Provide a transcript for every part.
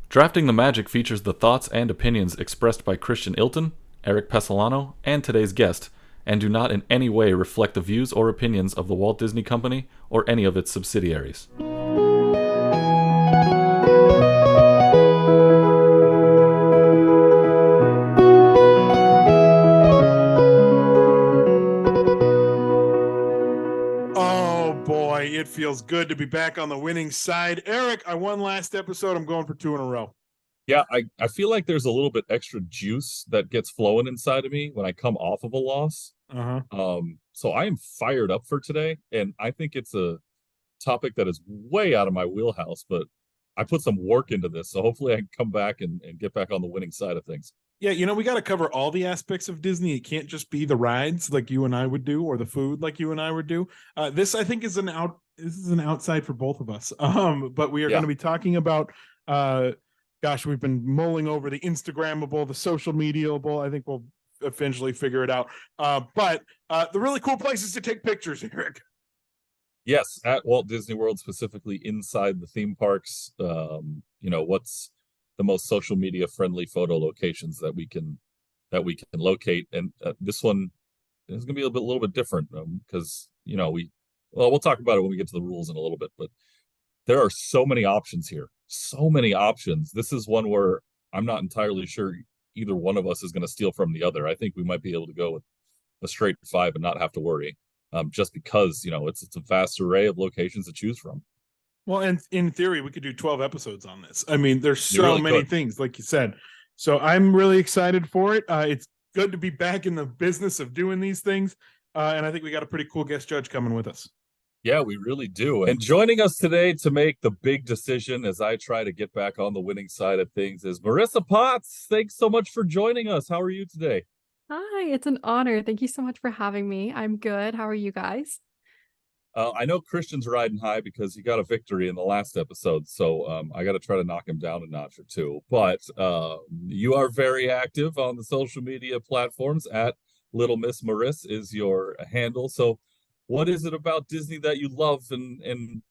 Drafting the Magic features the thoughts and opinions expressed by Christian Ilton, Eric Pesolano, and today's guest, and do not in any way reflect the views or opinions of the Walt Disney Company or any of its subsidiaries. Oh boy, it feels good to be back on the winning side. Eric, I won last episode. I'm going for 2 in a row. Yeah, I feel like there's a little bit extra juice that gets flowing inside of me when I come off of a loss. So I am fired up for today, and I think it's a topic that is way out of my wheelhouse, but I put some work into this, so hopefully I can come back and get back on the winning side of things. Yeah, we got to cover all the aspects of Disney. It can't just be the rides like you and I would do, or the food like you and I would do. This, I think, is an outside for both of us. But we are going to be talking about. We've been mulling over the Instagrammable, the social mediaable. I think we'll eventually figure it out. But the really cool places to take pictures, Eric. Yes, at Walt Disney World, specifically inside the theme parks. What's the most social media friendly photo locations that we can locate, and this one is going to be a little bit different because we'll talk about it when we get to the rules in a little bit, but there are so many options here. So many options. This is one where I'm not entirely sure either one of us is going to steal from the other. I think we might be able to go with a straight 5 and not have to worry, just because it's a vast array of locations to choose from. Well, and in theory, we could do 12 episodes on this. I mean, there's so many things, like you said. So I'm really excited for it. It's good to be back in the business of doing these things. And I think we got a pretty cool guest judge coming with us. Yeah, we really do. And joining us today to make the big decision as I try to get back on the winning side of things is Marissa Potts. Thanks so much for joining us. How are you today? Hi, it's an honor. Thank you so much for having me. I'm good. How are you guys? I know Christian's riding high because he got a victory in the last episode, so I got to try to knock him down a notch or two. But you are very active on the social media platforms. At Little Miss Maris is your handle. So what is it about Disney that you love, and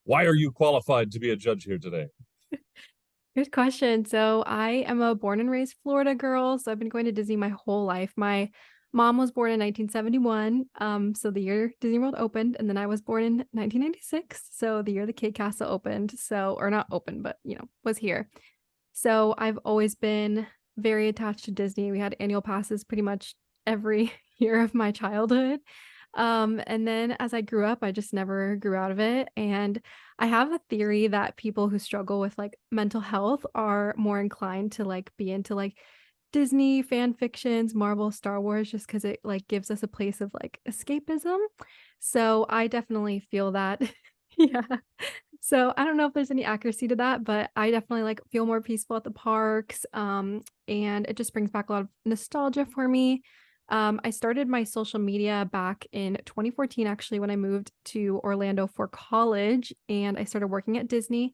why are you qualified to be a judge here today? Good question. So I am a born and raised Florida girl. So I've been going to Disney my whole life. My mom was born in 1971, so the year Disney World opened, and then I was born in 1996, so the year the Kid Castle opened. So, or not opened, but was here. So I've always been very attached to Disney. We had annual passes pretty much every year of my childhood. And then as I grew up, I just never grew out of it. And I have a theory that people who struggle with like mental health are more inclined to like be into like Disney fan fictions, Marvel, Star Wars, just because it like gives us a place of like escapism. So I definitely feel that. Yeah. So I don't know if there's any accuracy to that, but I definitely like feel more peaceful at the parks. And it just brings back a lot of nostalgia for me. I started my social media back in 2014, actually, when I moved to Orlando for college, and I started working at Disney.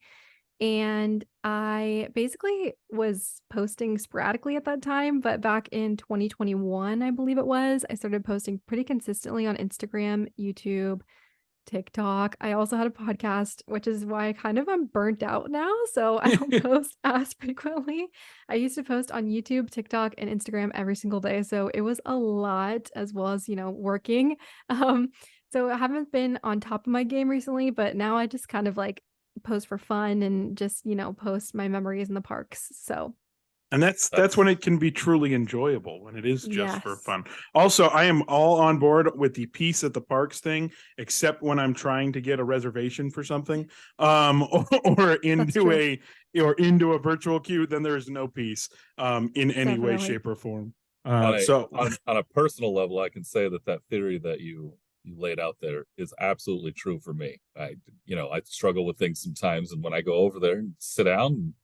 And I basically was posting sporadically at that time, but back in 2021, I believe it was, I started posting pretty consistently on Instagram, YouTube, TikTok. I also had a podcast, which is why I kind of am burnt out now. So I don't post as frequently. I used to post on YouTube, TikTok, and Instagram every single day. So it was a lot, as well as, working. So I haven't been on top of my game recently, but now I just kind of like post for fun and just, post my memories in the parks. So and that's when it can be truly enjoyable, when it is just for fun. Also, I am all on board with the peace at the parks thing, except when I'm trying to get a reservation for something, or into a virtual queue. Then there's no peace in any way, shape, or form. On a personal level, I can say that theory that you laid out there is absolutely true for me. I struggle with things sometimes, and when I go over there and sit down,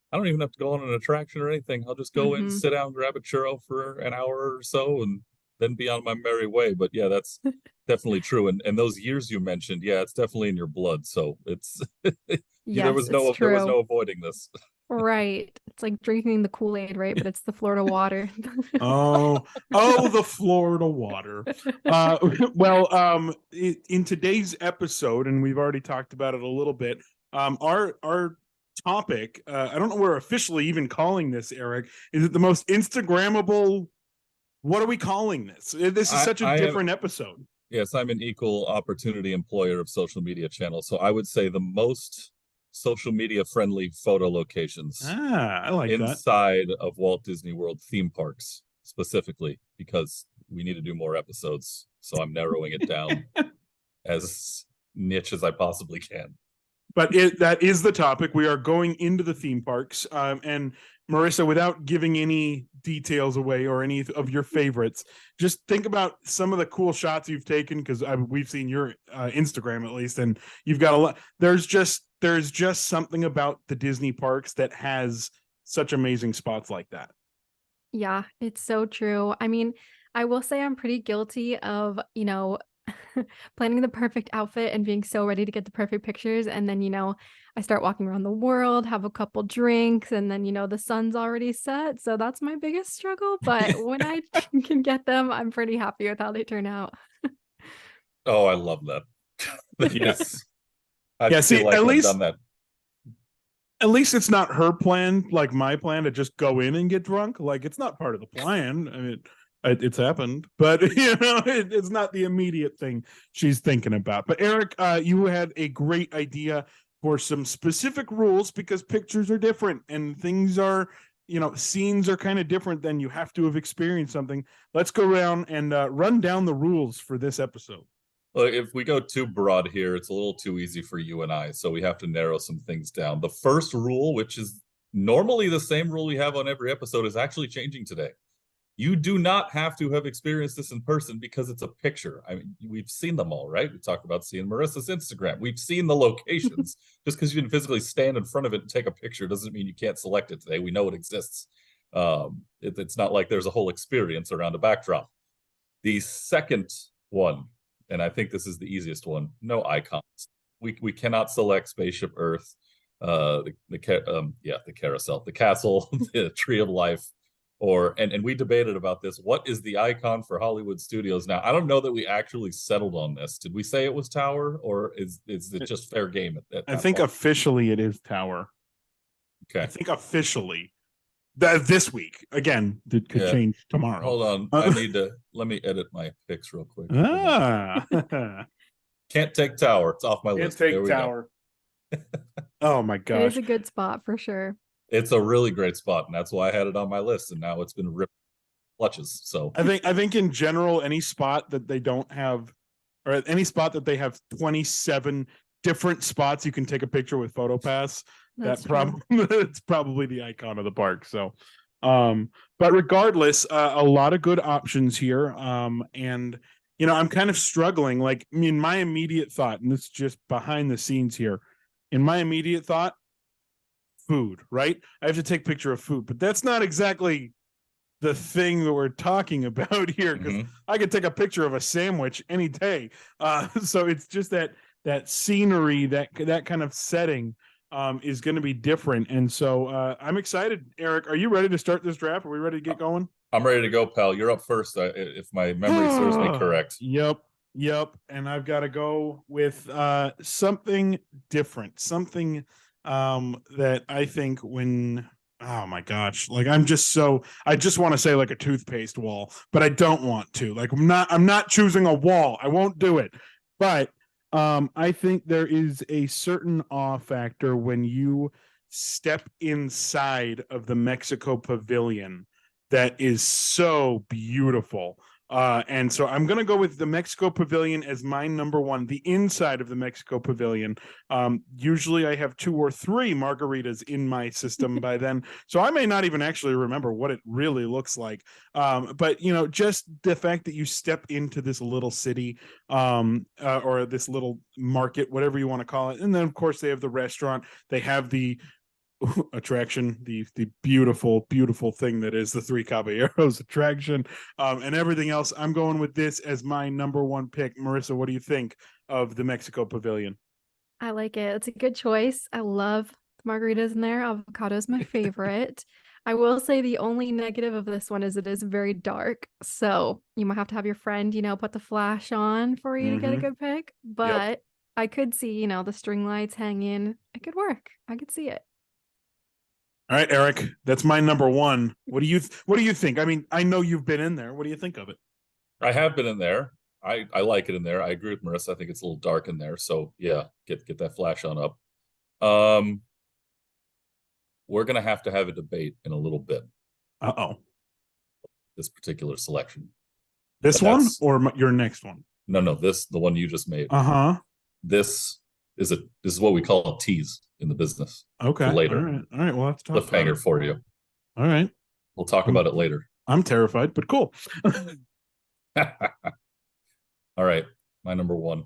I don't even have to go on an attraction or anything. I'll just go in, sit down, grab a churro for an hour or so, and then be on my merry way. But yeah, that's definitely true. And those years you mentioned, yeah, it's definitely in your blood. So it's there was no avoiding this. Right. It's like drinking the Kool-Aid, right? But it's the Florida water. The Florida water. In today's episode, and we've already talked about it a little bit, our topic, I don't know what we're officially even calling this, Eric. Is it the most Instagrammable? What are we calling this? This is such a different episode. Yes, I'm an equal opportunity employer of social media channels. So I would say the most social media friendly photo locations I like inside of Walt Disney World theme parks specifically, because we need to do more episodes. So I'm narrowing it down as niche as I possibly can. But that is the topic. We are going into the theme parks. And Marissa, without giving any details away or any of your favorites, just think about some of the cool shots you've taken, because we've seen your Instagram at least, and you've got a lot. There's just something about the Disney parks that has such amazing spots like that. Yeah, it's so true. I mean, I will say I'm pretty guilty of, planning the perfect outfit and being so ready to get the perfect pictures. And then, I start walking around the world, have a couple drinks, and then, the sun's already set. So that's my biggest struggle. But when I can get them, I'm pretty happy with how they turn out. Oh, I love that. Yes. I Yeah, see, feel like at I've least done that. At least it's not her plan, like my plan, to just go in and get drunk. Like, it's not part of the plan. I mean, it's happened, but it's not the immediate thing she's thinking about. But Eric, you had a great idea for some specific rules, because pictures are different and things are, scenes are kind of different. Than you have to have experienced something. Let's go around and run down the rules for this episode. Well, if we go too broad here, it's a little too easy for you and I, so we have to narrow some things down. The first rule, which is normally the same rule we have on every episode, is actually changing today. You do not have to have experienced this in person because it's a picture. I mean, we've seen them all, right? We talked about seeing Marissa's Instagram. We've seen the locations. Just because you didn't physically stand in front of it and take a picture doesn't mean you can't select it today. We know it exists. It's not like there's a whole experience around a backdrop. The second one, and I think this is the easiest one, no icons. We cannot select Spaceship Earth, the carousel, the castle, the Tree of Life, and we debated about this. What is the icon for Hollywood Studios now? I don't know that we actually settled on this. Did we say it was Tower, or is it just fair game at I think point? Officially it is Tower. Okay. I think officially this week. Again, it could change tomorrow. Hold on. Let me edit my pics real quick. Can't take Tower. It's off my list. Can't take Tower. Oh my gosh. It is a good spot for sure. It's a really great spot, and that's why I had it on my list, and now it's been ripped clutches. So I think in general, any spot that they don't have, or any spot that they have 27 different spots you can take a picture with PhotoPass, it's probably the icon of the park. So but regardless, a lot of good options here. And I'm kind of struggling. Like, I mean, my immediate thought, and this is just behind the scenes here, in my immediate thought, food, right? I have to take a picture of food, but that's not exactly the thing that we're talking about here, because I could take a picture of a sandwich any day. So it's just that scenery, that kind of setting is going to be different. And so I'm excited. Eric, are you ready to start this draft? Are we ready to get going? I'm ready to go, pal. You're up first, if my memory serves me correct. Yep. And I've got to go with something different, something that I think oh my gosh, like I just want to say like a toothpaste wall, but I don't want to. Like, I'm not choosing a wall. I won't do it. But I think there is a certain awe factor when you step inside of the Mexico Pavilion that is so beautiful. And so I'm going to go with the Mexico Pavilion as my number one, the inside of the Mexico Pavilion. Usually I have 2 or 3 margaritas in my system by then, so I may not even actually remember what it really looks like. But, just the fact that you step into this little city or this little market, whatever you want to call it. And then, of course, they have the restaurant. They have the attraction, the beautiful thing that is the Three Caballeros attraction, and everything else. I'm going with this as my number one pick. Marissa, what do you think of the Mexico Pavilion? I like it. It's a good choice. I love the margaritas in there. Avocado is my favorite. I will say the only negative of this one is it is very dark, so you might have to have your friend put the flash on for you to get a good pick. But I could see the string lights hanging. It could work. I could see it. All right, Eric, that's my number one. What do you think? I mean, I know you've been in there. What do you think of it? I have been in there. I like it in there. I agree with Marissa. I think it's a little dark in there. So yeah, get that flash on up. We're gonna have to have a debate in a little bit. Uh-oh. This particular selection. This one or your next one? No, the one you just made. Uh-huh. This is what we call a tease in the business. Okay. For later. All right. We'll have to talk cliffhanger for you. All right. We'll talk about it later. I'm terrified, but cool. All right. My number one.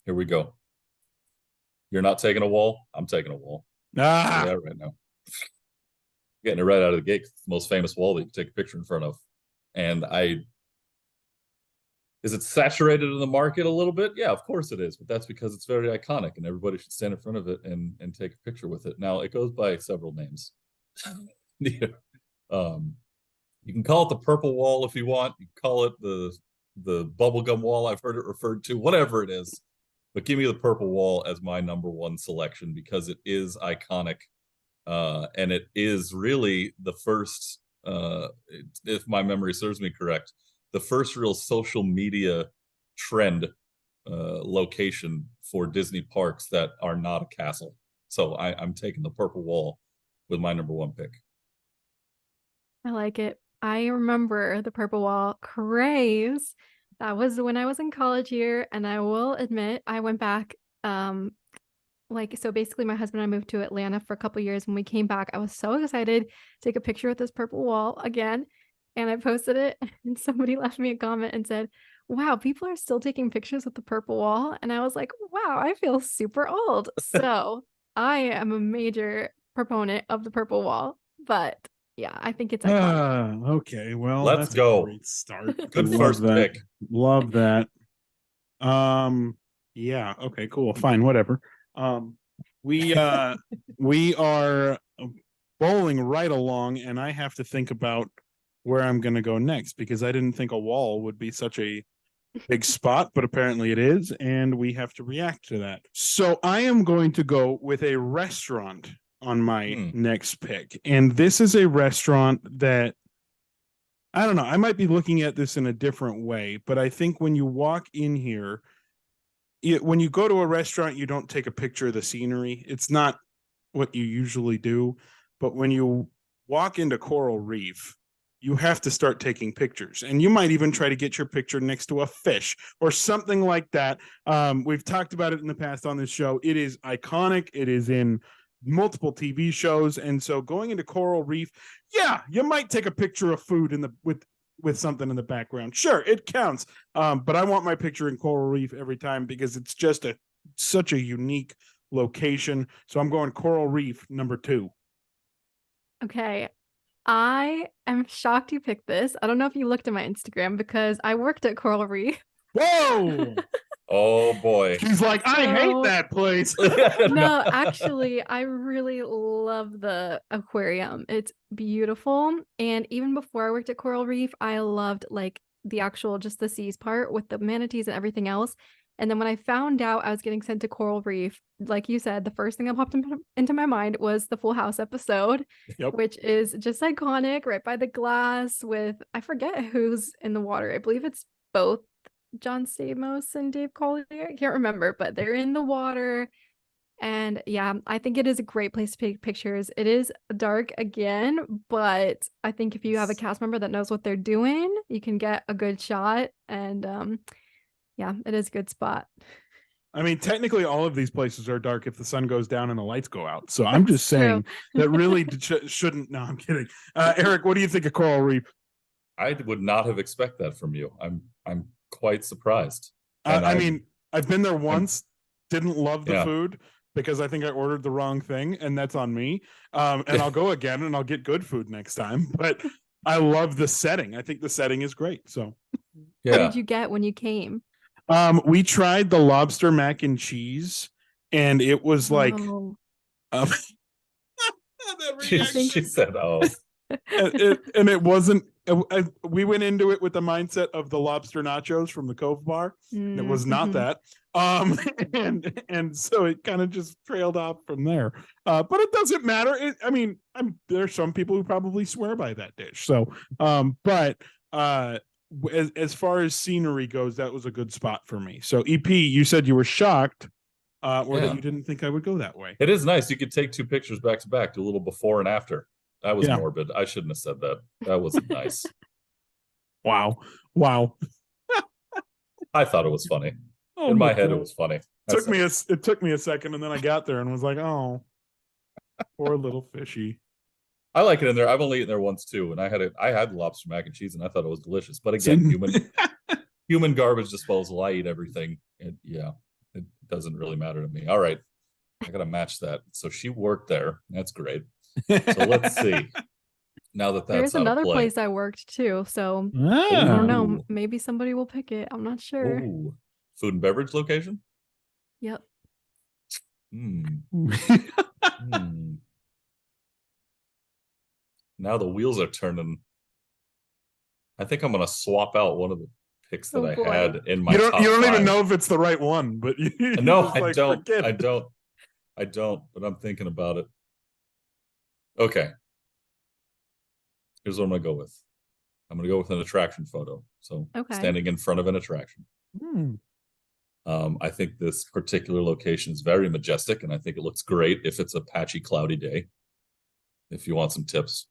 Here we go. You're not taking a wall. I'm taking a wall. Ah. Yeah, right now. Getting it right out of the gate. It's the most famous wall that you can take a picture in front of. And is it saturated in the market a little bit? Yeah, of course it is. But that's because it's very iconic and everybody should stand in front of it and take a picture with it. Now, it goes by several names. You can call it the purple wall if you want. You can call it the bubblegum wall. I've heard it referred to, whatever it is. But give me the purple wall as my number one selection because it is iconic. And it is really the first, if my memory serves me correct, the first real social media trend location for Disney parks that are not a castle. So I'm taking the purple wall with my number one pick. I like it. I remember the purple wall craze. That was when I was in college year, and I will admit I went back so basically my husband and I moved to Atlanta for a couple years. When we came back, I was so excited to take a picture with this purple wall again. And I posted it and somebody left me a comment and said, wow, people are still taking pictures with the purple wall. And I was like, wow, I feel super old. So I am a major proponent of the purple wall, but yeah, I think it's iconic. Okay, well, let's go. A great start. Good first pick. Love that. Yeah, okay, cool. Fine, whatever. We are bowling right along, and I have to think about where I'm going to go next because I didn't think a wall would be such a big spot, but apparently it is, and we have to react to that. So I am going to go with a restaurant on my next pick, and this is a restaurant that I don't know. I might be looking at this in a different way, but I think when you walk in here, when you go to a restaurant, you don't take a picture of the scenery. It's not what you usually do. But when you walk into Coral Reef, you have to start taking pictures. And you might even try to get your picture next to a fish or something like that. We've talked about it in the past on this show. It is iconic. It is in multiple TV shows. And so going into Coral Reef, yeah, you might take a picture of food with something in the background. Sure, it counts. But I want my picture in Coral Reef every time because it's just such a unique location. So I'm going Coral Reef number 2. Okay. I am shocked you picked this. I don't know if you looked at my Instagram because I worked at Coral Reef. Whoa! Oh boy. She's like, I hate that place. No, actually, I really love the aquarium. It's beautiful. And even before I worked at Coral Reef, I loved like the actual just the seas part with the manatees and everything else. And then when I found out I was getting sent to Coral Reef, like you said, the first thing that popped into my mind was the Full House episode, which is just iconic, right by the glass with, I forget who's in the water. I believe it's both John Stamos and Dave Collier. I can't remember, but they're in the water. And yeah, I think it is a great place to take pictures. It is dark again, but I think if you have a cast member that knows what they're doing, you can get a good shot. And yeah, it is a good spot. I mean, technically, all of these places are dark if the sun goes down and the lights go out. So I'm just saying that really shouldn't. No, I'm kidding. Eric, what do you think of Coral Reef? I would not have expected that from you. I'm quite surprised. I mean, I've been there once, didn't love the food because I think I ordered the wrong thing, and that's on me. And I'll go again, and I'll get good food next time. But I love the setting. I think the setting is great. So, what did you get when you came? We tried the lobster mac and cheese, and it was like, she said, "Oh," and it wasn't we went into it with the mindset of the lobster nachos from the Cove Bar, and it was not that. And so it kind of just trailed off from there. But it doesn't matter. There's some people who probably swear by that dish. So, as far as scenery goes, that was a good spot for me. So, EP, you said you were shocked, or that you didn't think I would go that way. It is nice. You could take 2 pictures back to back, do a little before and after. That was morbid. I shouldn't have said that. That wasn't nice. Wow. I thought it was funny. In my head, it was funny. It took me a second, and then I got there and was like, oh, poor little fishy. I like it in there. I've only eaten there once too, and I had lobster mac and cheese, and I thought it was delicious. But again, human garbage disposal. I eat everything. It doesn't really matter to me. All right, I gotta match that. So she worked there. That's great. So let's see. Now that's there's another place I worked too. So I don't know. Maybe somebody will pick it. I'm not sure. Ooh. Food and beverage location? Yep. Now the wheels are turning. I think I'm going to swap out one of the picks that I had in my top You don't 5. even know if it's the right one, but no, I don't. I don't, but I'm thinking about it. Okay. Here's what I'm going to go with. I'm going to go with an attraction photo. So standing in front of an attraction. I think this particular location is very majestic, and I think it looks great if it's a patchy, cloudy day. If you want some tips.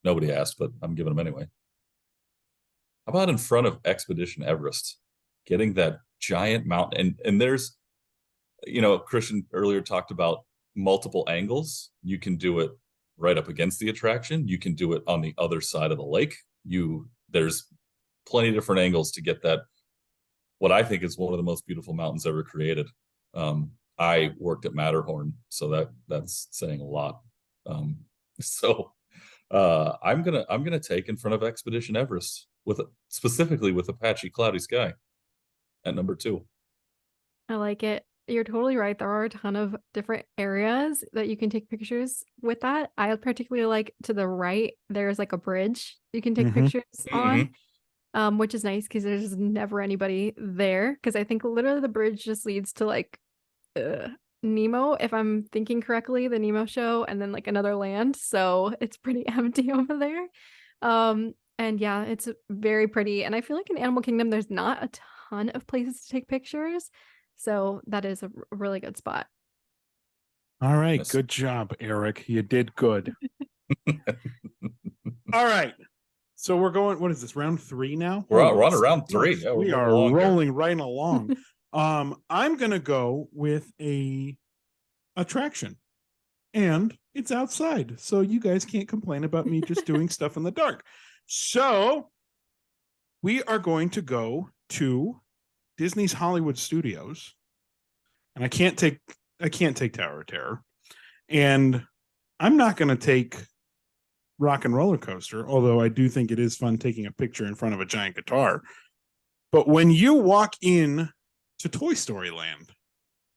Nobody asked, but I'm giving them anyway. How about in front of Expedition Everest? Getting that giant mountain. And there's, Christian earlier talked about multiple angles. You can do it right up against the attraction. You can do it on the other side of the lake. There's plenty of different angles to get that, what I think is one of the most beautiful mountains ever created. I worked at Matterhorn, so that's saying a lot. I'm gonna take in front of Expedition Everest specifically with a patchy, cloudy sky at number 2. I like it. You're totally right. There are a ton of different areas that you can take pictures with that. I particularly like to the right, there's like a bridge you can take pictures on, which is nice because there's never anybody there. Because I think literally the bridge just leads to like Nemo, if I'm thinking correctly, the Nemo show, and then like another land. So it's pretty empty over there. And yeah, it's very pretty. And I feel like in Animal Kingdom, there's not a ton of places to take pictures. So that is a really good spot. All right. Yes. Good job, Eric. You did good. All right. So we're going, what is this, round 3 now? We're on round 3. Yeah, we are rolling right along. I'm going to go with a attraction. And it's outside. So you guys can't complain about me just doing stuff in the dark. So we are going to go to Disney's Hollywood Studios, and I can't take Tower of Terror, and I'm not going to take Rock and Roller Coaster, although I do think it is fun taking a picture in front of a giant guitar. But when you walk in to Toy Story Land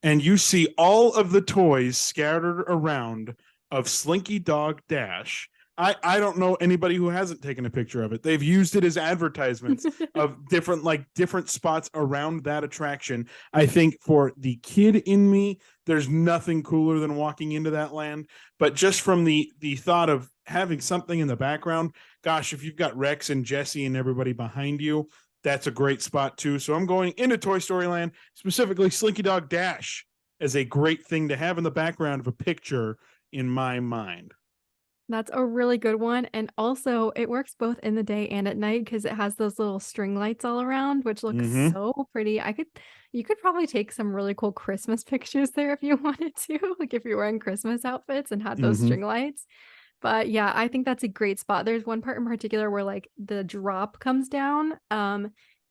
and you see all of the toys scattered around of Slinky Dog Dash, I don't know anybody who hasn't taken a picture of it. They've used it as advertisements of different spots around that attraction. I think for the kid in me, there's nothing cooler than walking into that land. But just from the thought of having something in the background, gosh, if you've got Rex and Jesse and everybody behind you, that's a great spot too. So I'm going into Toy Story Land, specifically Slinky Dog Dash, as a great thing to have in the background of a picture in my mind. That's a really good one. And also it works both in the day and at night because it has those little string lights all around, which look so pretty. You could probably take some really cool Christmas pictures there if you wanted to, like if you're wearing Christmas outfits and had those string lights. But yeah, I think that's a great spot. There's one part in particular where like the drop comes down.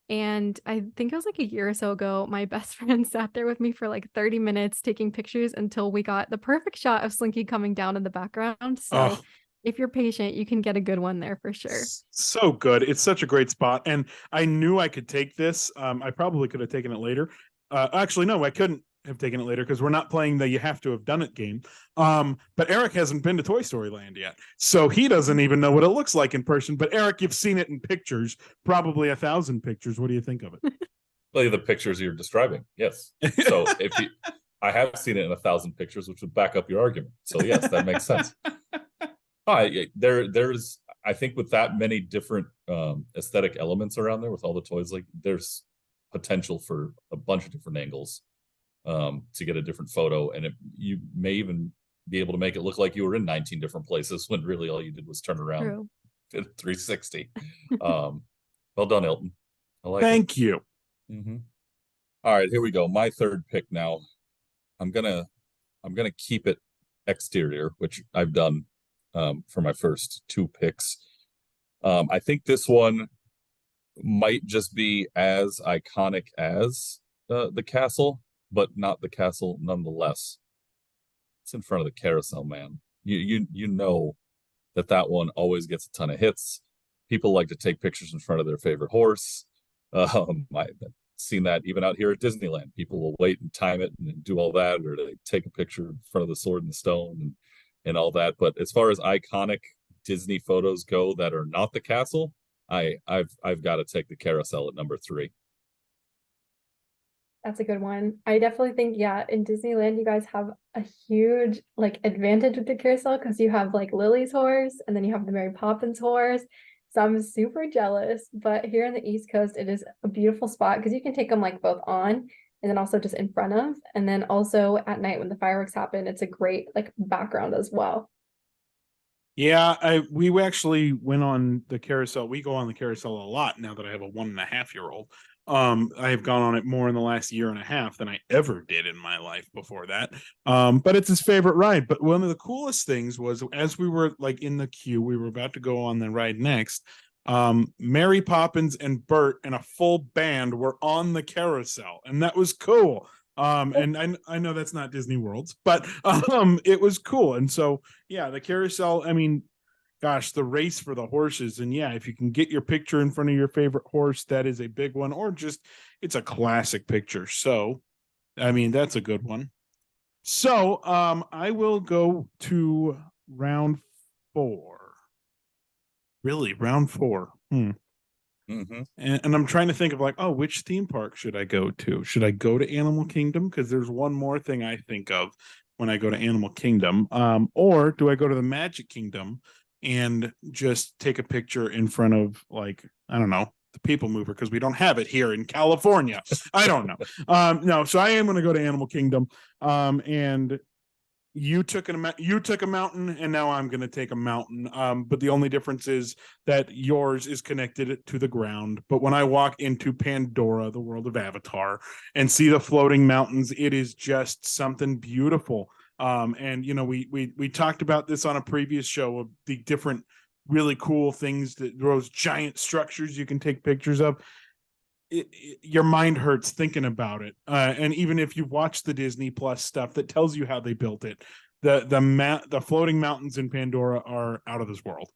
And I think it was like a year or so ago, my best friend sat there with me for like 30 minutes taking pictures until we got the perfect shot of Slinky coming down in the background. So if you're patient, you can get a good one there for sure. So good. It's such a great spot. And I knew I could take this. I probably could have taken it later. Actually, no, I couldn't. have taken it later because we're not playing the you have to have done it game. But Eric hasn't been to Toy Story Land yet, so he doesn't even know what it looks like in person. But Eric, you've seen it in pictures, probably 1,000 pictures. What do you think of it? Well, the pictures you're describing, yes. So I have seen it in 1,000 pictures, which would back up your argument. So yes, that makes sense. There's I think with that many different aesthetic elements around there, with all the toys, like there's potential for a bunch of different angles to get a different photo, and you may even be able to make it look like you were in 19 different places when really all you did was turn around 360. Well done, Hilton. I like Thank you. Mm-hmm. All right, here we go. My third pick now. I'm gonna keep it exterior, which I've done for my first two picks. I think this one might just be as iconic as the castle, but not the castle nonetheless. It's in front of the carousel, man. You know that one always gets a ton of hits. People like to take pictures in front of their favorite horse. I've seen that even out here at Disneyland. People will wait and time it and do all that, or they take a picture in front of the Sword and the Stone and all that. But as far as iconic Disney photos go that are not the castle, I've got to take the carousel at number 3. That's a good one. I definitely think, yeah, in Disneyland, you guys have a huge like advantage with the carousel because you have like Lily's horse and then you have the Mary Poppins horse. So I'm super jealous. But here on the East Coast, it is a beautiful spot because you can take them like both on and then also just in front of. And then also at night when the fireworks happen, it's a great like background as well. Yeah, we actually went on the carousel. We go on the carousel a lot now that I have a 1.5-year-old. I have gone on it more in the last year and a half than I ever did in my life before that. But it's his favorite ride. But one of the coolest things was as we were like in the queue, we were about to go on the ride next. Mary Poppins and Bert and a full band were on the carousel, and that was cool. And I know that's not Disney World's, but it was cool. And so yeah, the carousel, I mean, gosh, the race for the horses. And yeah, if you can get your picture in front of your favorite horse, that is a big one, or just it's a classic picture. So I mean, that's a good one. So I will go to round 4. Really, round 4. Mm-hmm. And I'm trying to think of like, oh, which theme park should I go to? Should I go to Animal Kingdom? Because there's one more thing I think of when I go to Animal Kingdom. Or do I go to the Magic Kingdom and just take a picture in front of like, I don't know, the People Mover, because we don't have it here in California. I don't know. No, so I am going to go to Animal Kingdom. And you took a mountain, and now I'm going to take a mountain. But the only difference is that yours is connected to the ground. But when I walk into Pandora, the world of Avatar, and see the floating mountains, it is just something beautiful. And you know, we talked about this on a previous show of the different really cool things, that those giant structures you can take pictures of. Your mind hurts thinking about it. And even if you watch the Disney Plus stuff that tells you how they built it, the floating mountains in Pandora are out of this world.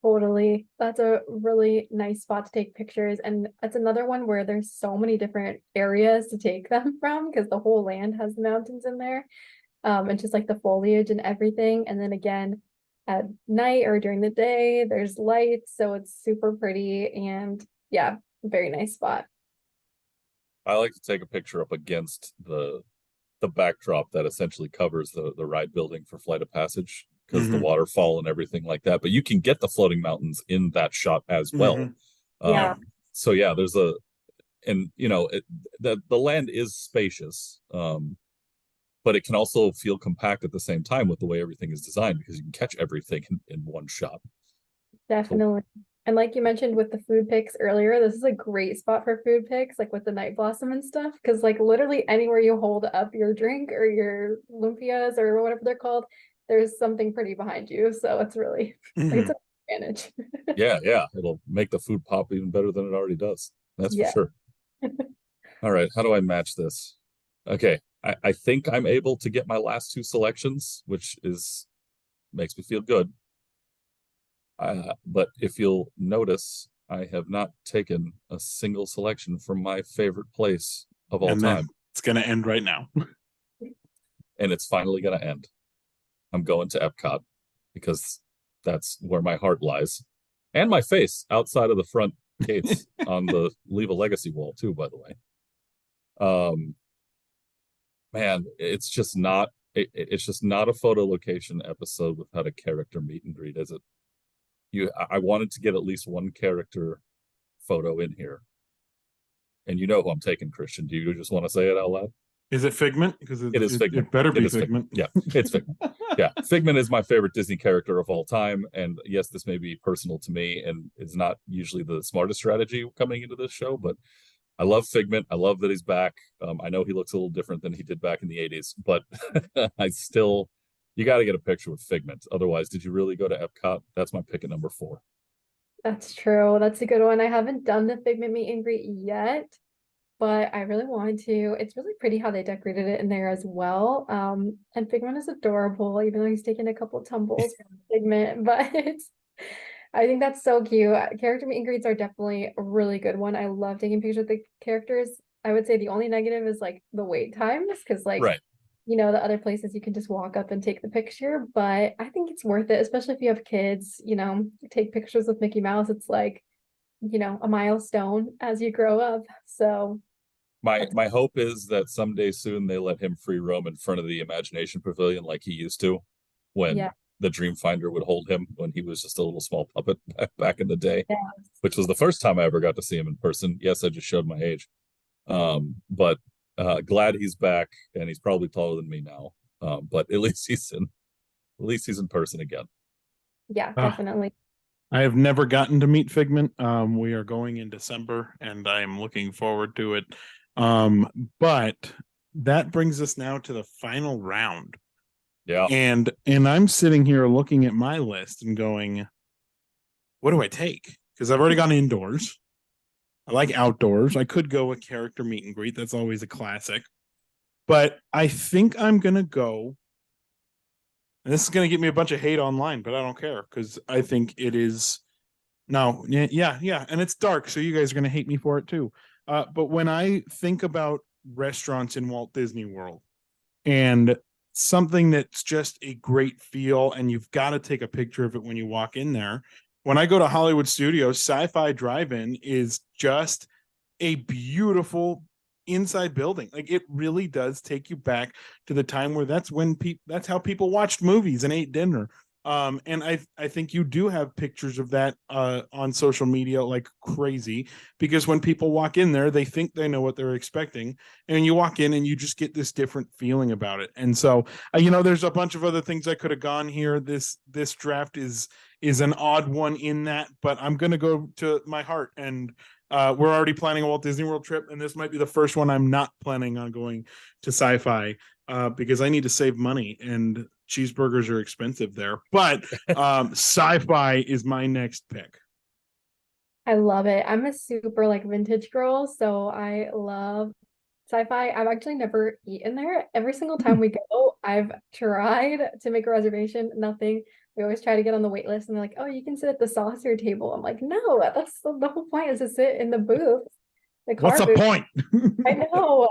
Totally. That's a really nice spot to take pictures. And that's another one where there's so many different areas to take them from because the whole land has the mountains in there. And just like the foliage and everything. And then again, at night or during the day, there's lights. So it's super pretty. And yeah, very nice spot. I like to take a picture up against the backdrop that essentially covers the ride building for Flight of Passage, because the waterfall and everything like that. But you can get the floating mountains in that shot as well. Yeah. So yeah, there's and you know, the land is spacious, but it can also feel compact at the same time with the way everything is designed, because you can catch everything in one shot. Definitely. So, and like you mentioned with the food picks earlier, this is a great spot for food picks, like with the night blossom and stuff, because like literally anywhere you hold up your drink or your lumpias or whatever they're called, there's something pretty behind you. So it's really it's an advantage. Yeah. It'll make the food pop even better than it already does. That's for sure. All right. How do I match this? Okay. I think I'm able to get my last 2 selections, which makes me feel good. But if you'll notice, I have not taken a single selection from my favorite place of all time. It's going to end right now. And it's finally going to end. I'm going to Epcot because that's where my heart lies. And my face outside of the front gates on the Leave a Legacy wall too, by the way. Man, it's just not a photo location episode without a character meet and greet, is it? I wanted to get at least one character photo in here. And you know who I'm taking, Christian. Do you just want to say it out loud? Is it Figment? Because it is Figment. It better be Figment. Yeah, it's Figment. Yeah, Figment is my favorite Disney character of all time. And yes, this may be personal to me, and it's not usually the smartest strategy coming into this show, but I love Figment. I love that he's back. I know he looks a little different than he did back in the 80s, but you got to get a picture with Figment. Otherwise, did you really go to Epcot? That's my pick at number 4. That's true. That's a good one. I haven't done the Figment meet and greet yet, but I really want to. It's really pretty how they decorated it in there as well. And Figment is adorable, even though he's taken a couple tumbles from Figment, but I think that's so cute. Character meet and greets are definitely a really good one. I love taking pictures with the characters. I would say the only negative is like the wait times, because like right. The other places you can just walk up and take the picture, but I think it's worth it, especially if you have kids, take pictures with Mickey Mouse. It's like, a milestone as you grow up. So my hope is that someday soon they let him free roam in front of the Imagination Pavilion like he used to when the Dreamfinder would hold him when he was just a little small puppet back in the day, which was the first time I ever got to see him in person. Yes, I just showed my age. But glad he's back, and he's probably taller than me now. But at least he's in person again. Yeah, definitely. I have never gotten to meet Figment. We are going in December, and I am looking forward to it. But that brings us now to the final round. Yeah. And I'm sitting here looking at my list and going, what do I take? Because I've already gone indoors. I like outdoors. I could go a character meet and greet. That's always a classic. But I think I'm going to go, and this is going to get me a bunch of hate online, but I don't care, because I think it is, yeah. And it's dark, so you guys are going to hate me for it too. But when I think about restaurants in Walt Disney World and something that's just a great feel, and you've got to take a picture of it when you walk in there. When I go to Hollywood Studios, Sci-Fi Drive-In is just a beautiful inside building. Like, it really does take you back to the time where that's how people watched movies and ate dinner. And I think you do have pictures of that on social media like crazy, because when people walk in there, they think they know what they're expecting, and you walk in and you just get this different feeling about it. And so there's a bunch of other things I could have gone here. This draft is an odd one in that, but I'm gonna go to my heart, and we're already planning a Walt Disney World trip, and this might be the first one I'm not planning on going to Sci-Fi, because I need to save money, and cheeseburgers are expensive there. But Sci-Fi is my next pick. I love it. I'm a super vintage girl, so I love Sci-Fi. I've actually never eaten there. Every single time we go, I've tried to make a reservation. Nothing. We always try to get on the wait list, and they're like, "Oh, you can sit at the saucer table." I'm like, "No, that's the whole point, is to sit in the booth." What's the point? I know.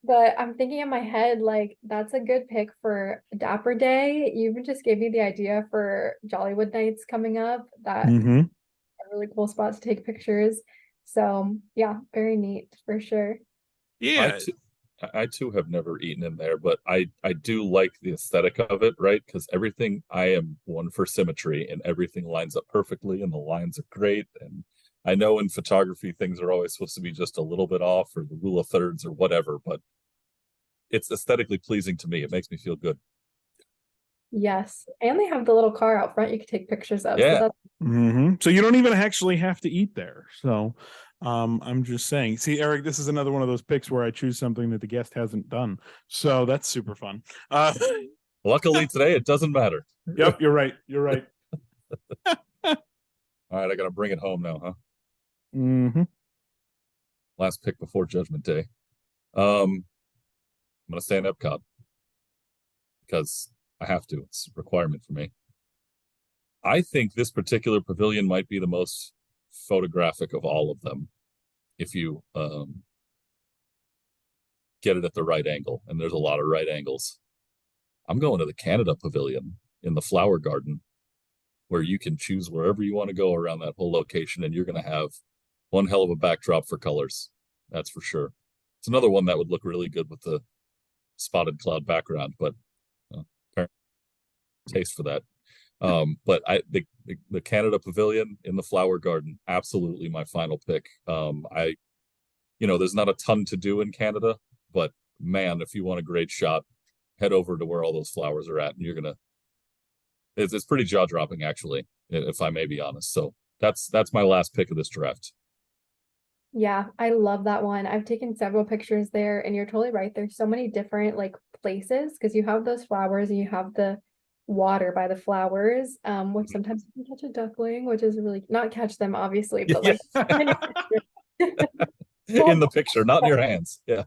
But I'm thinking in my head, that's a good pick for Dapper Day. You even just gave me the idea for Jollywood Nights coming up. That's a really cool spot to take pictures. So yeah, very neat for sure. Yeah. I too have never eaten in there, but I do like the aesthetic of it, right? Because I am one for symmetry, and everything lines up perfectly, and the lines are great. And I know in photography things are always supposed to be just a little bit off, or the rule of thirds or whatever, but it's aesthetically pleasing to me. It makes me feel good. Yes. And they have the little car out front you can take pictures of. Yeah. So you don't even actually have to eat there. So I'm just saying. See, Eric, this is another one of those picks where I choose something that the guest hasn't done. So that's super fun. Luckily today it doesn't matter. Yep, you're right. All right, I gotta bring it home now, huh? Mm-hmm. Last pick before Judgment Day. I'm gonna stay in Epcot because I have to. It's a requirement for me. I think this particular pavilion might be the most photographic of all of them. If you get it at the right angle. And there's a lot of right angles. I'm going to the Canada Pavilion in the Flower Garden, where you can choose wherever you want to go around that whole location, and you're going to have one hell of a backdrop for colors. That's for sure. It's another one that would look really good with the spotted cloud background, but taste for that. But the Canada Pavilion in the Flower Garden, absolutely my final pick. There's not a ton to do in Canada, but man, if you want a great shot, head over to where all those flowers are at, and it's pretty jaw dropping, actually, if I may be honest. So that's my last pick of this draft. Yeah, I love that one. I've taken several pictures there, and you're totally right. There's so many different like places because you have those flowers and you have the water by the flowers, which sometimes you can catch a duckling, which is really not catch them obviously, but like in the picture, not in your hands. Yeah.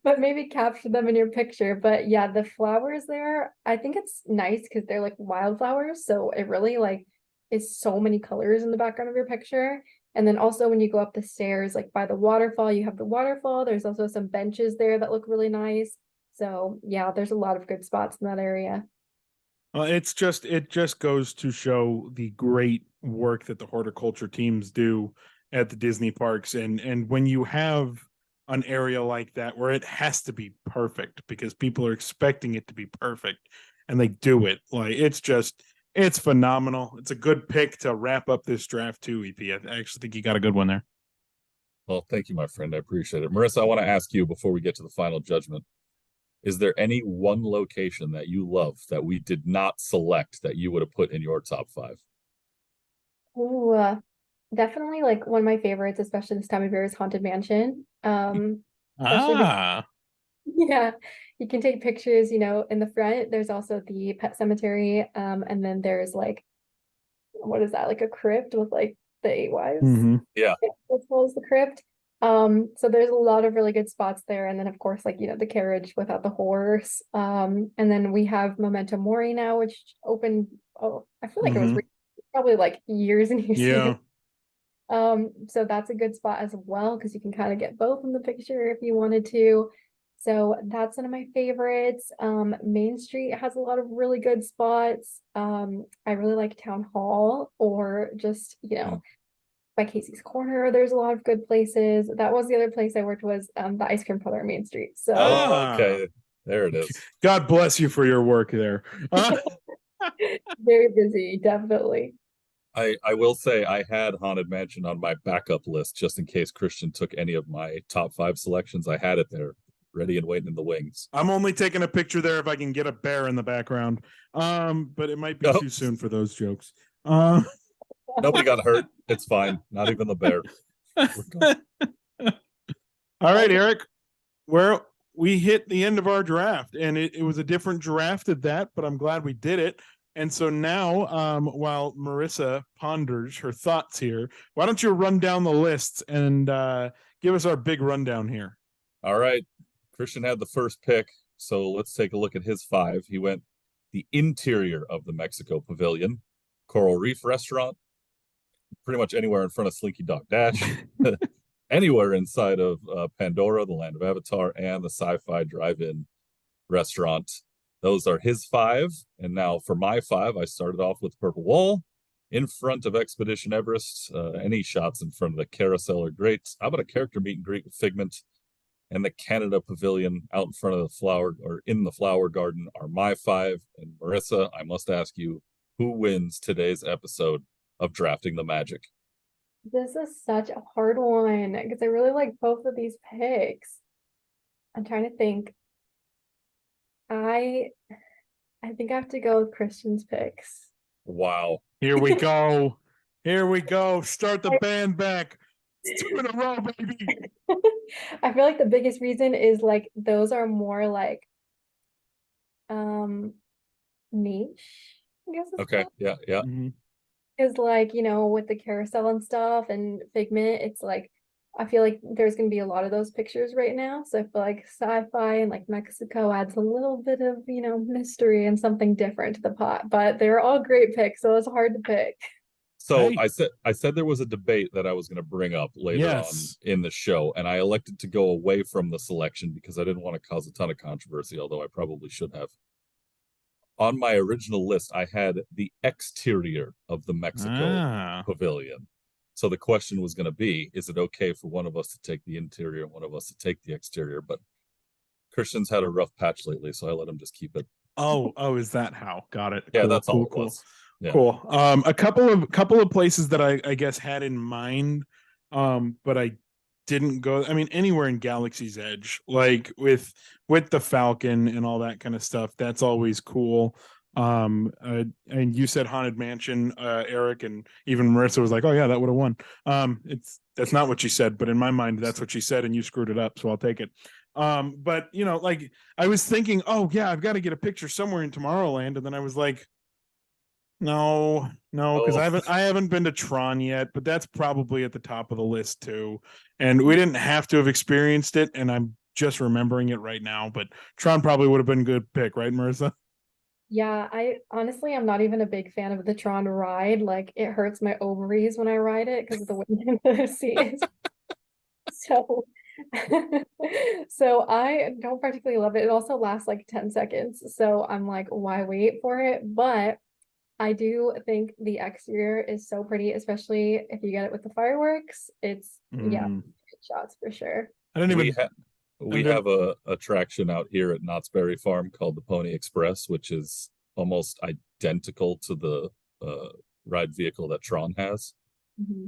But maybe capture them in your picture. But yeah, the flowers there, I think it's nice because they're like wildflowers. So it really like is so many colors in the background of your picture. And then also when you go up the stairs, like by the waterfall, you have the waterfall. There's also some benches there that look really nice. So yeah, there's a lot of good spots in that area. It just goes to show the great work that the horticulture teams do at the Disney parks. And when you have an area like that where it has to be perfect because people are expecting it to be perfect and they do it, like it's phenomenal. It's a good pick to wrap up this draft too, EP. I actually think you got a good one there. Well, thank you, my friend. I appreciate it. Marissa, I want to ask you before we get to the final judgment, is there any one location that you love that we did not select that you would have put in your top 5? Ooh, definitely like one of my favorites, especially this time of year, is Haunted Mansion. Yeah, you can take pictures, in the front. There's also the pet cemetery, and then there's like, what is that, like a crypt with like the 8 wives? Mm-hmm. Yeah, as well as the crypt. So there's a lot of really good spots there, and then of course, like the carriage without the horse. And then we have Memento Mori now, which opened. Oh, I feel like it was probably like years and years ago. So that's a good spot as well because you can kind of get both in the picture if you wanted to. So that's one of my favorites. Main Street has a lot of really good spots. I really like Town Hall or just, by Casey's Corner. There's a lot of good places. That was the other place I worked was the ice cream parlor on Main Street. So okay, there it is. God bless you for your work there. Very busy, definitely. I will say I had Haunted Mansion on my backup list just in case Christian took any of my top 5 selections. I had it there, ready and waiting in the wings. I'm only taking a picture there if I can get a bear in the background. But it might be too soon for those jokes. Nobody got hurt. It's fine. Not even the bear. All right, Eric. We hit the end of our draft, and it was a different draft at that, but I'm glad we did it. And so now, while Marissa ponders her thoughts here, why don't you run down the lists and give us our big rundown here? All right. Christian had the first pick, so let's take a look at his 5. He went the interior of the Mexico Pavilion, Coral Reef Restaurant, pretty much anywhere in front of Slinky Dog Dash, anywhere inside of Pandora, the Land of Avatar, and the Sci-Fi Drive-In Restaurant. Those are his 5. And now for my 5, I started off with Purple Wall in front of Expedition Everest. Any shots in front of the carousel are great. How about a character meet and greet with Figment? And the Canada Pavilion out in front of the flower or in the Flower Garden are my 5. And Marissa, I must ask you, who wins today's episode of Drafting the Magic? This is such a hard one because I really like both of these picks. I'm trying to think. I think I have to go with Christian's picks. Wow. Here we go. Here we go. Start the band back. It's 2 in a row, baby. I feel like the biggest reason is like those are more like niche, I guess. Okay. Yeah. Because like, with the carousel and stuff and Figment, it's like I feel like there's going to be a lot of those pictures right now. So I feel like sci-fi and like Mexico adds a little bit of, mystery and something different to the pot. But they're all great picks, so it's hard to pick. So Hey. I said there was a debate that I was going to bring up later on Yes. in the show, and I elected to go away from the selection because I didn't want to cause a ton of controversy, although I probably should have. On my original list, I had the exterior of the Mexico pavilion. So the question was going to be, is it okay for one of us to take the interior and one of us to take the exterior? But Christian's had a rough patch lately, so I let him just keep it. Oh, is that how? Got it. Yeah, cool, that's cool, all it cool. was. Yeah. Cool. A couple of places that I guess had in mind, but I didn't go. I mean, anywhere in Galaxy's Edge, like with the Falcon and all that kind of stuff. That's always cool. And you said Haunted Mansion, Eric, and even Marissa was like, "Oh yeah, that would have won." That's not what she said, but in my mind, that's what she said, and you screwed it up, so I'll take it. But you know, like I was thinking, oh yeah, I've got to get a picture somewhere in Tomorrowland, and then I was like, no, because I haven't been to Tron yet, but that's probably at the top of the list too. And we didn't have to have experienced it, and I'm just remembering it right now. But Tron probably would have been a good pick, right, Marissa? Yeah, I honestly I'm not even a big fan of the Tron ride. Like it hurts my ovaries when I ride it because of the wind in the seats. So so I don't particularly love it. It also lasts like 10 seconds. So I'm like, why wait for it? But I do think the exterior is so pretty, especially if you get it with the fireworks. It's yeah, good shots for sure. I didn't even. We have a attraction out here at Knott's Berry Farm called the Pony Express, which is almost identical to the ride vehicle that Tron has. Mm-hmm.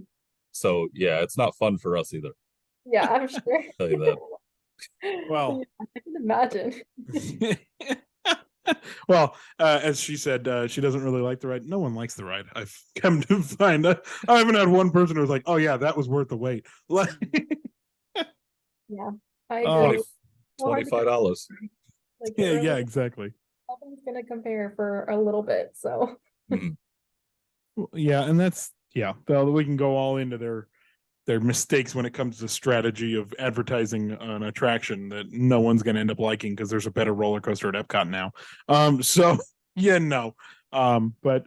So yeah, it's not fun for us either. Yeah, I'm sure. I'll tell you that. Well, I can imagine. Well, as she said, she doesn't really like the ride. No one likes the ride. I've come to find. I haven't had one person who was like, "Oh yeah, that was worth the wait." Like, yeah, I agree. $25. Like, yeah, exactly. Nothing's gonna compare for a little bit, so. Yeah, and that's well, we can go all into their mistakes when it comes to strategy of advertising an attraction that no one's going to end up liking because there's a better roller coaster at Epcot now. So yeah, no. But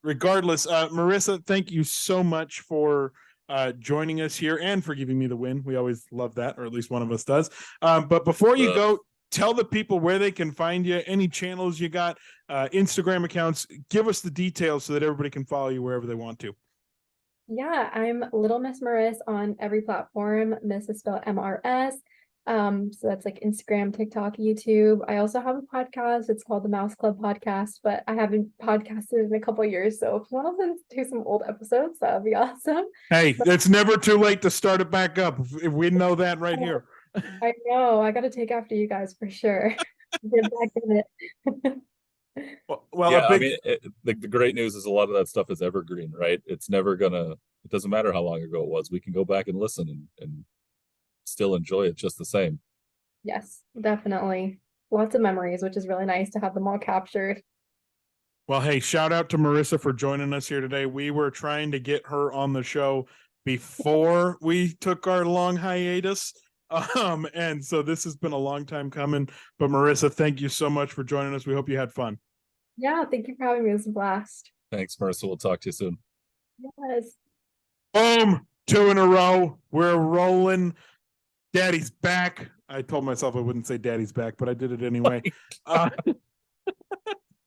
regardless, Marissa, thank you so much for joining us here and for giving me the win. We always love that, or at least one of us does. But before you go, tell the people where they can find you, any channels you got, Instagram accounts. Give us the details so that everybody can follow you wherever they want to. Yeah, I'm Little Miss Maris on every platform. Miss is spelled MRS. So that's like Instagram, TikTok, YouTube. I also have a podcast. It's called the Mouse Club Podcast, but I haven't podcasted in a couple of years. So if you want to do some old episodes, that would be awesome. Hey, it's never too late to start it back up. If we know that right here. I know. I got to take after you guys for sure. Get back in it. Well, yeah, I mean, the great news is a lot of that stuff is evergreen, right? It's never gonna, it doesn't matter how long ago it was. We can go back and listen and still enjoy it just the same. Yes, definitely. Lots of memories, which is really nice to have them all captured. Well, hey, shout out to Marissa for joining us here today. We were trying to get her on the show before we took our long hiatus. And so this has been a long time coming. But Marissa, thank you so much for joining us. We hope you had fun. Yeah, thank you for having me. It was a blast. Thanks, Marissa. We'll talk to you soon. Yes. Boom! 2 in a row. We're rolling. Daddy's back. I told myself I wouldn't say Daddy's back, but I did it anyway.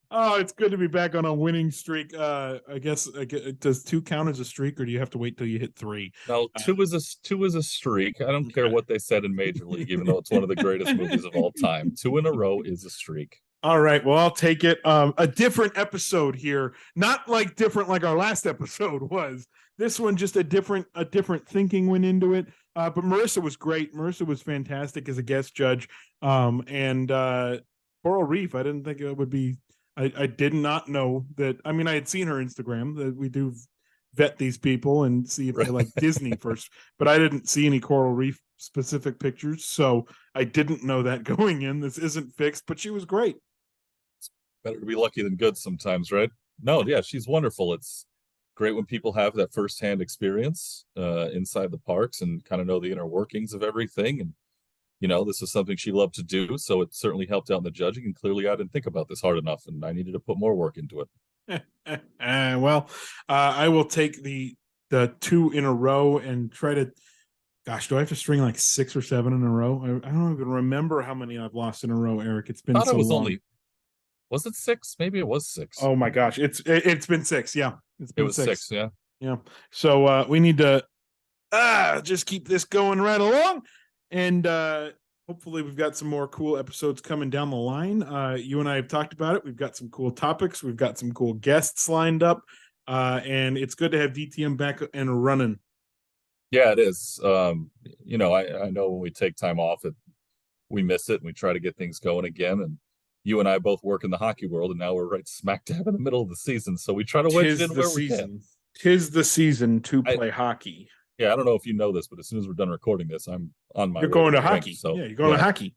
Oh, it's good to be back on a winning streak. I guess does 2 count as a streak, or do you have to wait till you hit 3? No, 2 is a streak. I don't care what they said in Major League, even though it's one of the greatest movies of all time. 2 in a row is a streak. All right, well, I'll take it. A different episode here, not like different like our last episode was. This one just a different thinking went into it. But Marissa was great. Marissa was fantastic as a guest judge. And Coral Reef, I didn't think it would be. I did not know that. I mean, I had seen her Instagram that we do vet these people and see if they like Disney first, but I didn't see any Coral Reef specific pictures, so I didn't know that going in. This isn't fixed, but she was great. It's better to be lucky than good sometimes, right? No, yeah, she's wonderful. It's great when people have that firsthand experience inside the parks and kind of know the inner workings of everything. And you know, this is something she loved to do, so it certainly helped out in the judging. And clearly, I didn't think about this hard enough, and I needed to put more work into it. Well, I will take the 2 in a row and try to. Gosh, do I have to string like 6 or 7 in a row? I don't even remember how many I've lost in a row, Eric. It's been I thought so it was long. only. Was it 6? Maybe it was 6. Oh my gosh, it's been 6. Yeah, it's been It was 6. Yeah. Yeah. So we need to just keep this going right along, and hopefully we've got some more cool episodes coming down the line. You and I have talked about it. We've got some cool topics. We've got some cool guests lined up, and it's good to have DTM back and running. Yeah, it is. You know, I know when we take time off, we miss it, and we try to get things going again. And you and I both work in the hockey world, and now we're right smack dab in the middle of the season, so we try to wedge it in where we can. Tis the season to play hockey. Yeah, I don't know if you know this, but as soon as we're done recording this, I'm on my. You're going to hockey. So yeah, you're going to hockey.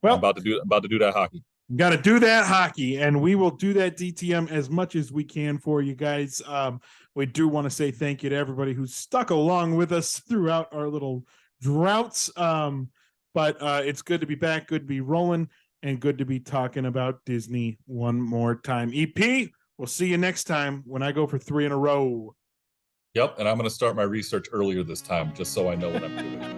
Well, I'm about to do that hockey. Got to do that hockey, and we will do that DTM as much as we can for you guys. We do want to say thank you to everybody who's stuck along with us throughout our little droughts. But it's good to be back, good to be rolling, and good to be talking about Disney one more time. EP, we'll see you next time when I go for 3 in a row. Yep, and I'm going to start my research earlier this time, just so I know what I'm doing.